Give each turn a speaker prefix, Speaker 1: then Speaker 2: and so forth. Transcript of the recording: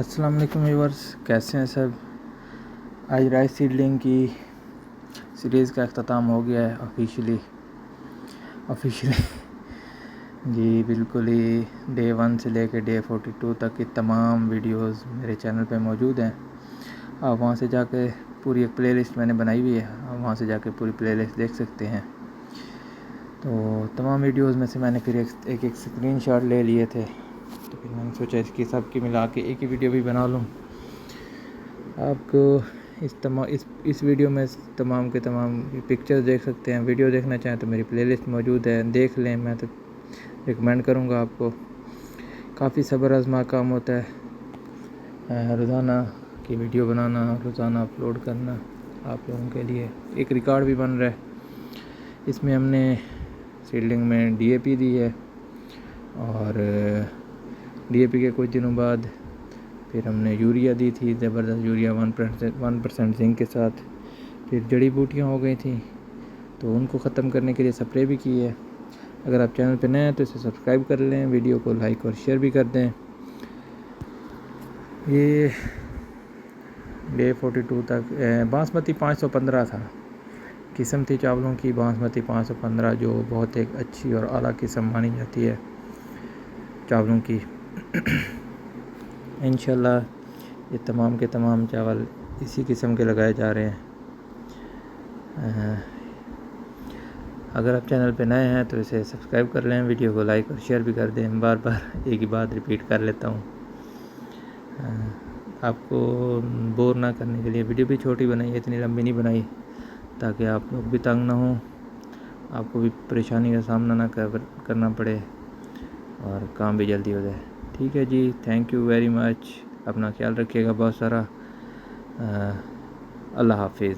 Speaker 1: अस्सलाम वालेकुम व्यूअर्स, कैसे हैं सब। आज राइस सीडलिंग की सीरीज़ का अख्ताम हो गया है ऑफिशियली जी बिल्कुल ही डे 1 से लेकर डे 42 तक की तमाम वीडियोस मेरे चैनल पे मौजूद हैं। आप वहां से जाके पूरी एक प्लेलिस्ट मैंने बनाई हुई है, आप वहां से जाके पूरी प्लेलिस्ट देख सकते हैं। तो तमाम वीडियोस में से मैंने फिर एक स्क्रीनशॉट ले लिए थे, तो फिर मैंने सोचा इसकी सब की मिला के एक ही वीडियो भी बना लूँ। आपको इस वीडियो में तमाम के तमाम पिक्चर्स देख सकते हैं। वीडियो देखना चाहें तो मेरी प्लेलिस्ट मौजूद है, देख लें। मैं तो रिकमेंड करूँगा आपको। काफ़ी सब्र आज़मा काम होता है रोज़ाना की वीडियो बनाना, रोज़ाना अपलोड करना। आप लोगों के लिए एक रिकॉर्ड भी बन रहा है। इसमें हमने सीडलिंग में DAP दी है और DAP के कुछ दिनों बाद फिर हमने यूरिया दी थी, ज़बरदस्त यूरिया 1% जिंक के साथ। फिर जड़ी बूटियाँ हो गई थी तो उनको ख़त्म करने के लिए स्प्रे भी की है। अगर आप चैनल पर नए हैं तो इसे सब्सक्राइब कर लें, वीडियो को लाइक और शेयर भी कर दें। ये डे 42 तक बासमती 515 था, किस्म थी चावलों की बासमती 515, जो बहुत एक अच्छी और आला किस्म मानी जाती है चावलों की। इंशाल्लाह ये तमाम के तमाम चावल इसी किस्म के लगाए जा रहे हैं। अगर आप चैनल पे नए हैं तो इसे सब्सक्राइब कर लें, वीडियो को लाइक और शेयर भी कर दें। बार बार एक ही बात रिपीट कर लेता हूँ। आपको बोर ना करने के लिए वीडियो भी छोटी बनाई है, इतनी लंबी नहीं बनाई, ताकि आप लोग भी तंग ना हों, आपको भी परेशानी का सामना ना करना पड़े और काम भी जल्दी हो जाए। ठीक है जी, थैंक यू वेरी मच। अपना ख्याल रखिएगा बहुत सारा। अल्लाह हाफिज़।